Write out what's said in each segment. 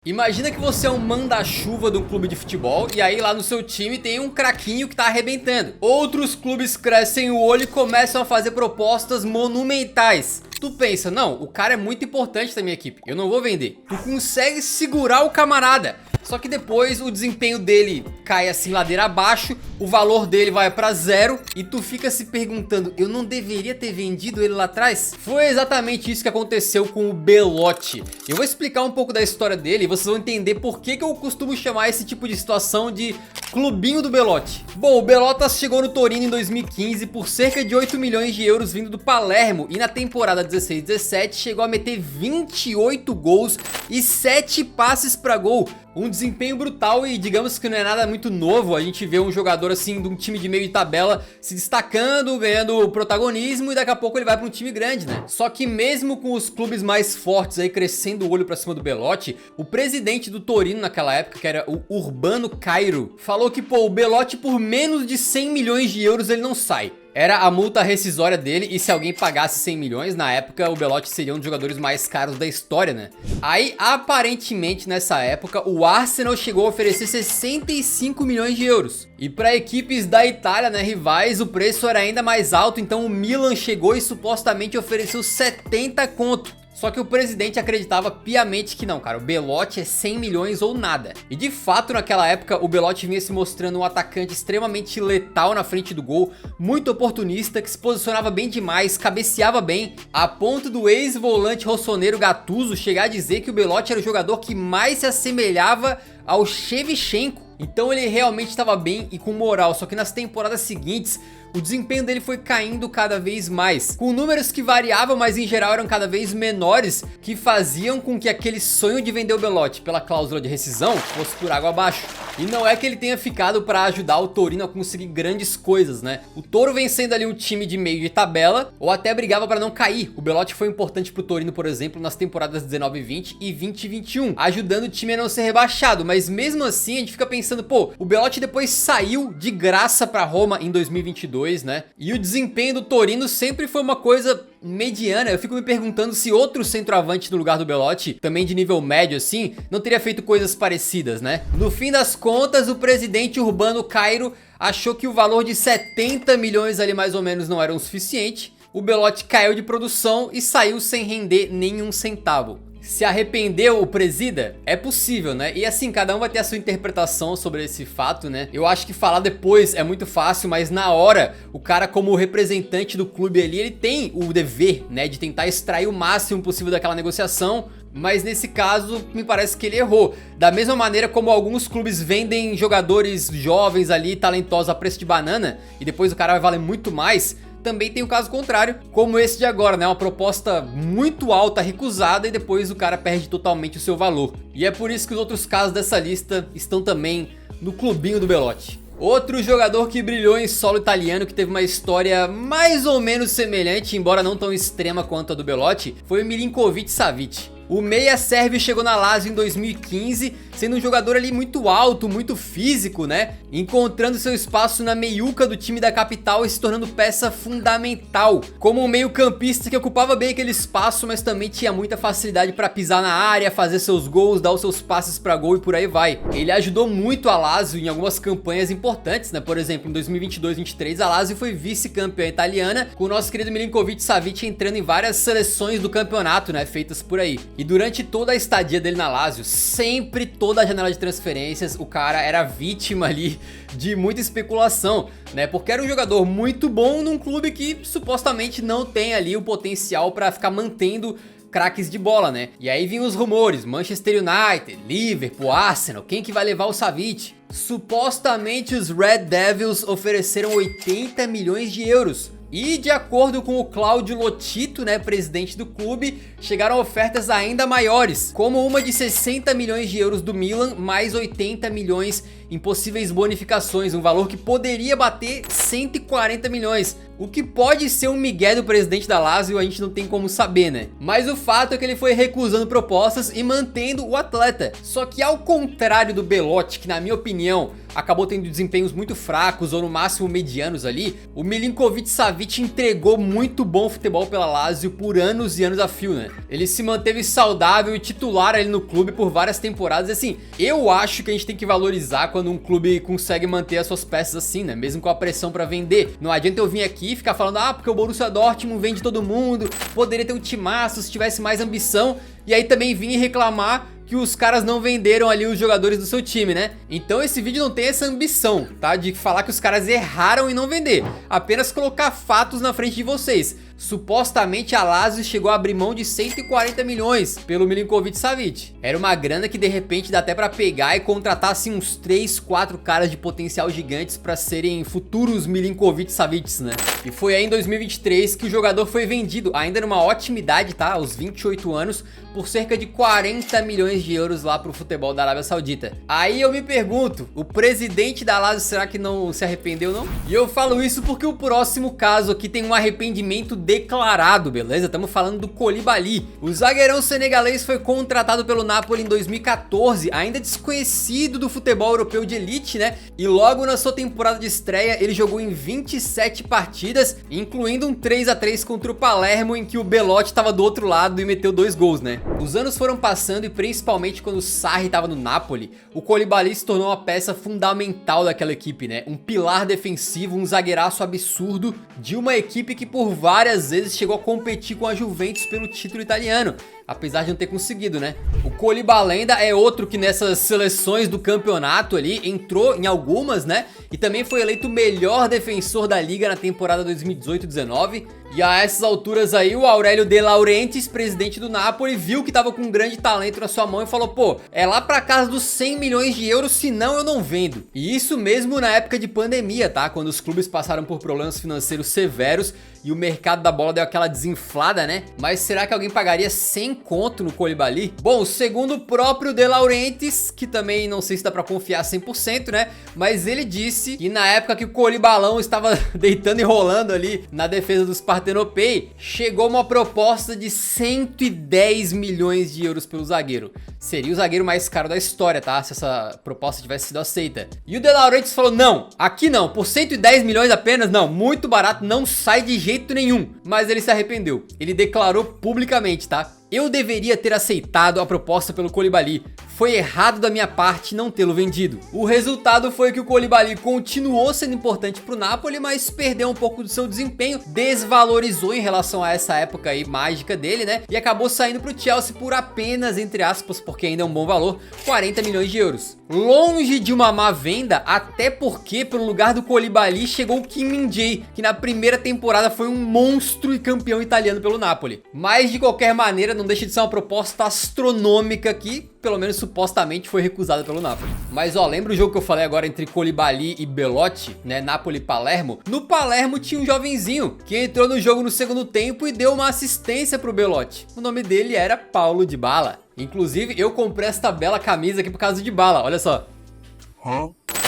Imagina que você é um manda-chuva de um clube de futebol e aí lá no seu time tem um craquinho que tá arrebentando. Outros clubes crescem o olho e começam a fazer propostas monumentais. Tu pensa, não, o cara é muito importante da minha equipe, eu não vou vender. Tu consegue segurar o camarada. Só que depois o desempenho dele cai assim ladeira abaixo, o valor dele vai pra zero e tu fica se perguntando, eu não deveria ter vendido ele lá atrás? Foi exatamente isso que aconteceu com o Belotti. Eu vou explicar um pouco da história dele e vocês vão entender por que eu costumo chamar esse tipo de situação de clubinho do Belotti. Bom, o Belotas chegou no Torino em 2015 por cerca de 8 milhões de euros vindo do Palermo e na temporada 16-17 chegou a meter 28 gols e 7 passes pra gol. Um desempenho brutal e digamos que não é nada muito novo a gente vê um jogador assim de um time de meio de tabela se destacando, ganhando protagonismo e daqui a pouco ele vai para um time grande, né? Só que mesmo com os clubes mais fortes aí crescendo o olho pra cima do Belotti, o presidente do Torino naquela época, que era o Urbano Cairo, falou que pô, o Belotti por menos de 100 milhões de euros ele não sai. Era a multa rescisória dele e se alguém pagasse 100 milhões, na época o Belotti seria um dos jogadores mais caros da história, né? Aí, aparentemente, nessa época, o Arsenal chegou a oferecer 65 milhões de euros. E para equipes da Itália, né, rivais, o preço era ainda mais alto, então o Milan chegou e supostamente ofereceu 70 conto. Só que o presidente acreditava piamente que não, cara, o Belotti é 100 milhões ou nada. E de fato, naquela época, o Belotti vinha se mostrando um atacante extremamente letal na frente do gol, muito oportunista, que se posicionava bem demais, cabeceava bem, a ponto do ex-volante rossoneiro Gattuso chegar a dizer que o Belotti era o jogador que mais se assemelhava ao Shevchenko. Então ele realmente estava bem e com moral, só que nas temporadas seguintes o desempenho dele foi caindo cada vez mais, com números que variavam, mas em geral eram cada vez menores, que faziam com que aquele sonho de vender o Belotti pela cláusula de rescisão fosse por água abaixo. E não é que ele tenha ficado para ajudar o Torino a conseguir grandes coisas, né? O Toro vem sendo ali um time de meio de tabela, ou até brigava para não cair. O Belotti foi importante pro Torino, por exemplo, nas temporadas 19 e 20 e 20 e 21, ajudando o time a não ser rebaixado, mas mesmo assim a gente fica pensando, pô, o Belotti depois saiu de graça pra Roma em 2022, né? E o desempenho do Torino sempre foi uma coisa mediana. Eu fico me perguntando se outro centroavante no lugar do Belotti, também de nível médio assim, não teria feito coisas parecidas, né? No fim das contas, o presidente Urbano Cairo achou que o valor de 70 milhões ali mais ou menos não era o suficiente. O Belotti caiu de produção e saiu sem render nenhum centavo. Se arrependeu o presida? É possível, né? E assim, cada um vai ter a sua interpretação sobre esse fato, né? Eu acho que falar depois é muito fácil, mas na hora, o cara como representante do clube ali, ele tem o dever, né, de tentar extrair o máximo possível daquela negociação. Mas nesse caso, me parece que ele errou. Da mesma maneira como alguns clubes vendem jogadores jovens ali, talentosos a preço de banana, e depois o cara vai valer muito mais, também tem o caso contrário, como esse de agora, né? Uma proposta muito alta recusada e depois o cara perde totalmente o seu valor. E é por isso que os outros casos dessa lista estão também no clubinho do Belotti. Outro jogador que brilhou em solo italiano, que teve uma história mais ou menos semelhante, embora não tão extrema quanto a do Belotti, foi o Milinkovic-Savic. O meia sérvio chegou na Lazio em 2015, sendo um jogador ali muito alto, muito físico, né? Encontrando seu espaço na meiuca do time da capital e se tornando peça fundamental. Como um meio campista que ocupava bem aquele espaço, mas também tinha muita facilidade para pisar na área, fazer seus gols, dar os seus passes para gol e por aí vai. Ele ajudou muito a Lazio em algumas campanhas importantes, né? Por exemplo, em 2022-23 a Lazio foi vice-campeã italiana, com o nosso querido Milinkovic-Savic entrando em várias seleções do campeonato, né? Feitas por aí. E durante toda a estadia dele na Lazio, sempre toda a janela de transferências, o cara era vítima ali de muita especulação, né? Porque era um jogador muito bom num clube que supostamente não tem ali o potencial para ficar mantendo craques de bola, né? E aí vinham os rumores, Manchester United, Liverpool, Arsenal, quem que vai levar o Savic? Supostamente os Red Devils ofereceram 80 milhões de euros. E de acordo com o Claudio Lotito, né, presidente do clube, chegaram ofertas ainda maiores, como uma de 60 milhões de euros do Milan, mais 80 milhões em possíveis bonificações, um valor que poderia bater 140 milhões. O que pode ser um migué do presidente da Lazio, a gente não tem como saber, né? Mas o fato é que ele foi recusando propostas e mantendo o atleta. Só que ao contrário do Belotti, que na minha opinião acabou tendo desempenhos muito fracos ou no máximo medianos ali, o Milinkovic-Savic entregou muito bom futebol pela Lazio por anos e anos a fio, né? Ele se manteve saudável e titular ali no clube por várias temporadas. E assim, eu acho que a gente tem que valorizar quando um clube consegue manter as suas peças assim, né? Mesmo com a pressão pra vender. Não adianta eu vir aqui e ficar falando, ah, porque o Borussia Dortmund vende todo mundo, poderia ter um timaço se tivesse mais ambição. E aí também vir e reclamar que os caras não venderam ali os jogadores do seu time, né? Então esse vídeo não tem essa ambição, tá? De falar que os caras erraram em não vender. Apenas colocar fatos na frente de vocês. Supostamente a Lazio chegou a abrir mão de 140 milhões pelo Milinkovic-Savic. Era uma grana que de repente dá até pra pegar e contratar assim uns 3, 4 caras de potencial gigantes pra serem futuros Milinkovic-Savics, né? E foi aí em 2023 que o jogador foi vendido, ainda numa ótima idade, tá? Aos 28 anos, por cerca de 40 milhões de euros lá pro futebol da Arábia Saudita. Aí eu me pergunto, o presidente da Lazio será que não se arrependeu não? E eu falo isso porque o próximo caso aqui tem um arrependimento declarado, beleza? Estamos falando do Koulibaly. O zagueirão senegalês foi contratado pelo Napoli em 2014, ainda desconhecido do futebol europeu de elite, né? E logo na sua temporada de estreia, ele jogou em 27 partidas, incluindo um 3-3 contra o Palermo, em que o Belotti estava do outro lado e meteu 2 gols, né? Os anos foram passando e principalmente quando o Sarri estava no Napoli, o Koulibaly se tornou uma peça fundamental daquela equipe, né? Um pilar defensivo, um zagueiraço absurdo de uma equipe que por várias vezes chegou a competir com a Juventus pelo título italiano, apesar de não ter conseguido, né? O Koulibaly é outro que nessas seleções do campeonato ali entrou em algumas, né? E também foi eleito o melhor defensor da liga na temporada 2018-19. E a essas alturas aí, o Aurélio De Laurentiis, presidente do Napoli, viu que tava com um grande talento na sua mão e falou, pô, é lá pra casa dos 100 milhões de euros, senão eu não vendo. E isso mesmo na época de pandemia, tá? Quando os clubes passaram por problemas financeiros severos e o mercado da bola deu aquela desinflada, né? Mas será que alguém pagaria 100 conto no Koulibaly? Bom, segundo o próprio De Laurentiis, que também não sei se dá pra confiar 100%, né? Mas ele disse que na época que o Koulibalão estava deitando e rolando ali na defesa dos Partenopei, chegou uma proposta de 110 milhões de euros pelo zagueiro. Seria o zagueiro mais caro da história, tá? Se essa proposta tivesse sido aceita. E o De Laurentiis falou, não, aqui não, por 110 milhões apenas, não, muito barato, não sai de jeito nenhum. Mas ele se arrependeu, ele declarou publicamente, tá? Eu deveria ter aceitado a proposta pelo Koulibaly. Foi errado da minha parte não tê-lo vendido. O resultado foi que o Koulibaly continuou sendo importante pro Napoli, mas perdeu um pouco do seu desempenho, desvalorizou em relação a essa época aí mágica dele, né? E acabou saindo pro Chelsea por apenas, entre aspas, porque ainda é um bom valor, 40 milhões de euros. Longe de uma má venda, até porque pro lugar do Koulibaly chegou o Kim Min-jae, que na primeira temporada foi um monstro e campeão italiano pelo Napoli. Mas de qualquer maneira, não deixa de ser uma proposta astronômica que, pelo menos supostamente, foi recusada pelo Napoli. Mas ó, lembra o jogo que eu falei agora entre Koulibaly e Belotti, né, Napoli e Palermo? No Palermo tinha um jovenzinho que entrou no jogo no segundo tempo e deu uma assistência pro Belotti. O nome dele era Paulo Dybala. Inclusive, eu comprei esta bela camisa aqui por causa de Dybala, olha só.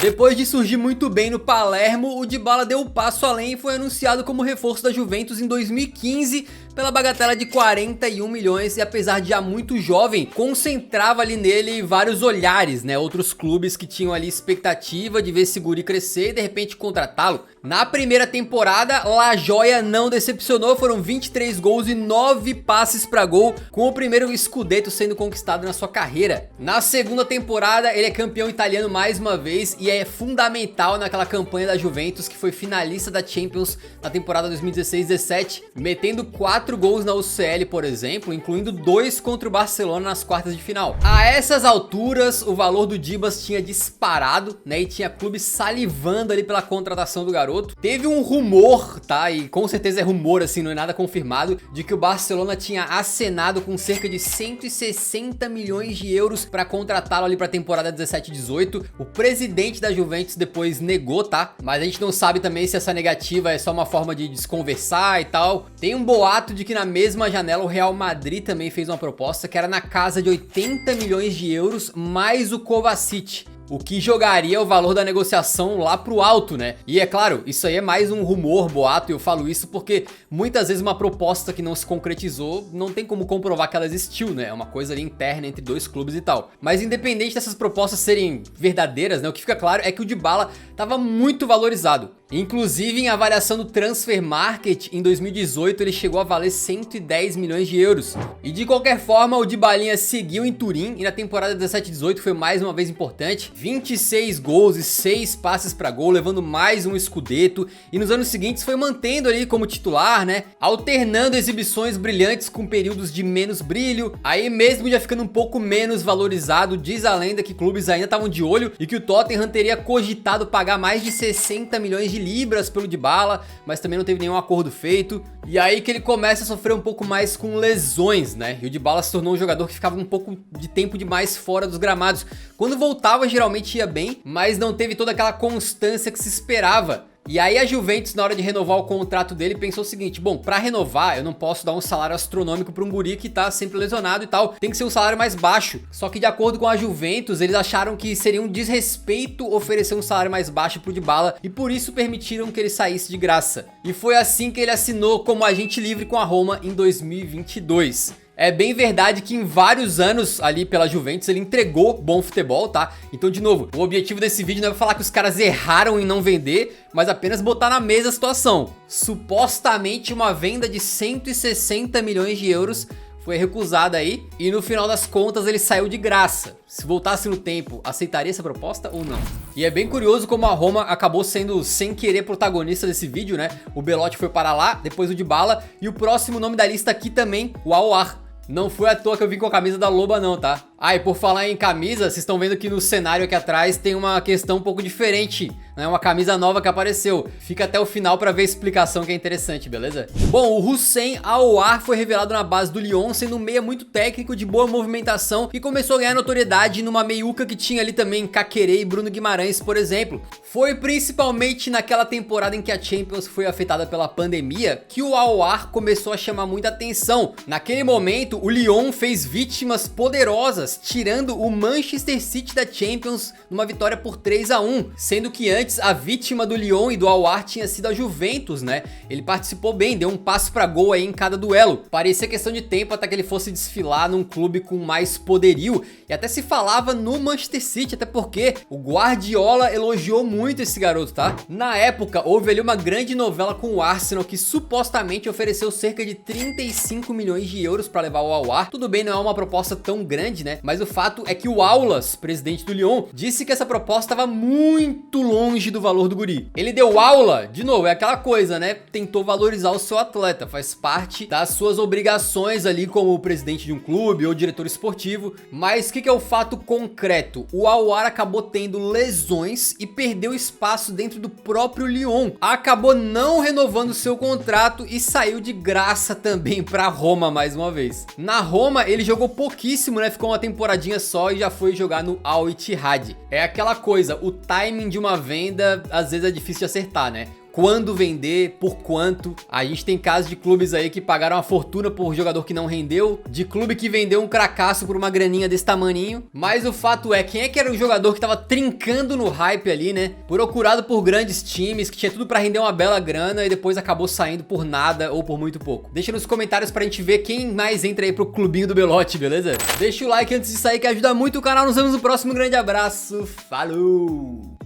Depois de surgir muito bem no Palermo, o Dybala deu um passo além e foi anunciado como reforço da Juventus em 2015 pela bagatela de 41 milhões e apesar de já muito jovem, concentrava ali nele vários olhares, né? Outros clubes que tinham ali expectativa de ver esse guri crescer e de repente contratá-lo. Na primeira temporada, La Joia não decepcionou, foram 23 gols e 9 passes para gol, com o primeiro Scudetto sendo conquistado na sua carreira. Na segunda temporada, ele é campeão italiano mais uma vez e é fundamental naquela campanha da Juventus que foi finalista da Champions na temporada 2016-17, metendo 4 gols na UCL, por exemplo, incluindo 2 contra o Barcelona nas quartas de final. A essas alturas, o valor do Dybas tinha disparado, né, e tinha clubes salivando ali pela contratação do garoto. Teve um rumor, tá, e com certeza é rumor, assim, não é nada confirmado, de que o Barcelona tinha acenado com cerca de 160 milhões de euros para contratá-lo ali para a temporada 17-18. O presidente da Juventus depois negou, tá, mas a gente não sabe também se essa negativa é só uma forma de desconversar e tal. Tem um boato de que na mesma janela o Real Madrid também fez uma proposta que era na casa de 80 milhões de euros mais o Kovacic. o que jogaria o valor da negociação lá pro alto, né? E é claro, isso aí é mais um rumor, boato, e eu falo isso porque muitas vezes uma proposta que não se concretizou não tem como comprovar que ela existiu, né? É uma coisa ali interna entre dois clubes e tal. Mas independente dessas propostas serem verdadeiras, né? O que fica claro é que o Dybala tava muito valorizado. Inclusive em avaliação do Transfer Market, em 2018 ele chegou a valer 110 milhões de euros. E de qualquer forma, o Dybalinha seguiu em Turim e na temporada 17-18 foi mais uma vez importante. 26 gols e 6 passes para gol, levando mais um Scudetto. E nos anos seguintes foi mantendo ali como titular, né? Alternando exibições brilhantes com períodos de menos brilho. Aí mesmo já ficando um pouco menos valorizado, diz a lenda que clubes ainda estavam de olho e que o Tottenham teria cogitado pagar mais de 60 milhões de libras pelo Dybala, mas também não teve nenhum acordo feito. E aí que ele começa a sofrer um pouco mais com lesões, né? E o Dybala se tornou um jogador que ficava um pouco de tempo demais fora dos gramados. Quando voltava geralmente ia bem, mas não teve toda aquela constância que se esperava. E aí a Juventus, na hora de renovar o contrato dele, pensou o seguinte: bom, pra renovar eu não posso dar um salário astronômico pra um guri que tá sempre lesionado e tal, tem que ser um salário mais baixo. Só que de acordo com a Juventus, eles acharam que seria um desrespeito oferecer um salário mais baixo pro Dybala e por isso permitiram que ele saísse de graça. E foi assim que ele assinou como agente livre com a Roma em 2022. É bem verdade que em vários anos ali pela Juventus ele entregou bom futebol, tá? Então, de novo, o objetivo desse vídeo não é falar que os caras erraram em não vender, mas apenas botar na mesa a situação. Supostamente uma venda de 160 milhões de euros foi recusada aí e no final das contas ele saiu de graça. Se voltasse no tempo, aceitaria essa proposta ou não? E é bem curioso como a Roma acabou sendo sem querer protagonista desse vídeo, né? O Belotti foi para lá, depois o Dybala e o próximo nome da lista aqui também, o Aouar. Não foi à toa que eu vim com a camisa da Loba não, tá? Ah, e por falar em camisa, vocês estão vendo que no cenário aqui atrás tem uma questão um pouco diferente, né? Uma camisa nova que apareceu. Fica até o final pra ver a explicação que é interessante, beleza? Bom, o Houssem Aouar foi revelado na base do Lyon, sendo um meia muito técnico, de boa movimentação e começou a ganhar notoriedade numa meiuca que tinha ali também Caquerê e Bruno Guimarães, por exemplo. Foi principalmente naquela temporada em que a Champions foi afetada pela pandemia que o Aouar começou a chamar muita atenção. Naquele momento, o Lyon fez vítimas poderosas, tirando o Manchester City da Champions numa vitória por 3-1, sendo que antes a vítima do Lyon e do Aouar tinha sido a Juventus, né? Ele participou bem, deu um passo pra gol aí em cada duelo. Parecia questão de tempo até que ele fosse desfilar num clube com mais poderio, e até se falava no Manchester City, até porque o Guardiola elogiou muito esse garoto, tá? Na época, houve ali uma grande novela com o Arsenal que supostamente ofereceu cerca de 35 milhões de euros pra levar o Aouar. Tudo bem, não é uma proposta tão grande, né? Mas o fato é que o Aulas, presidente do Lyon, disse que essa proposta estava muito longe do valor do guri. Ele deu aula, de novo, é aquela coisa, né? Tentou valorizar o seu atleta, faz parte das suas obrigações ali como presidente de um clube ou diretor esportivo. Mas o que é o fato concreto? O Aouar acabou tendo lesões e perdeu espaço dentro do próprio Lyon. Acabou não renovando seu contrato e saiu de graça também para Roma mais uma vez. Na Roma ele jogou pouquíssimo, né? Ficou uma temporadinha só e já foi jogar no Al Ittihad. É aquela coisa, o timing de uma venda às vezes é difícil de acertar, né? Quando vender, por quanto. A gente tem casos de clubes aí que pagaram uma fortuna por jogador que não rendeu, de clube que vendeu um cracaço por uma graninha desse tamaninho. Mas o fato é, quem é que era o jogador que tava trincando no hype ali, né? Procurado por grandes times, que tinha tudo pra render uma bela grana e depois acabou saindo por nada ou por muito pouco. Deixa nos comentários pra gente ver quem mais entra aí pro clubinho do Belotti, beleza? Deixa o like antes de sair que ajuda muito o canal. Nos vemos no próximo, grande abraço, falou!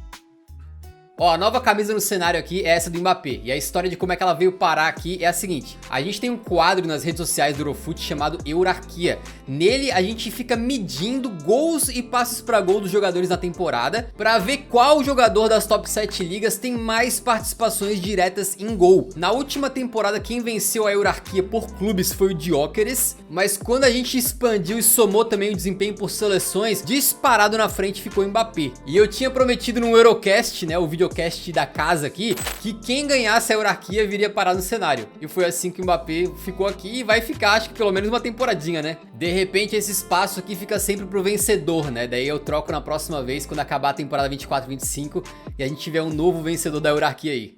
Ó, a nova camisa no cenário aqui é essa do Mbappé, e a história de como é que ela veio parar aqui é a seguinte: a gente tem um quadro nas redes sociais do Eurofoot chamado Eurarquia. Nele a gente fica medindo gols e passes pra gol dos jogadores na temporada, pra ver qual jogador das top 7 ligas tem mais participações diretas em gol. Na última temporada quem venceu a Eurarquia por clubes foi o Gyökeres, mas quando a gente expandiu e somou também o desempenho por seleções, disparado na frente ficou o Mbappé. E eu tinha prometido no Eurocast, né, o videocast da casa aqui, que quem ganhasse a Eurarquia viria parar no cenário. E foi assim que o Mbappé ficou aqui e vai ficar, acho que pelo menos uma temporadinha, né? De repente esse espaço aqui fica sempre pro vencedor, né? Daí eu troco na próxima vez, quando acabar a temporada 24-25 e a gente tiver um novo vencedor da Eurarquia aí.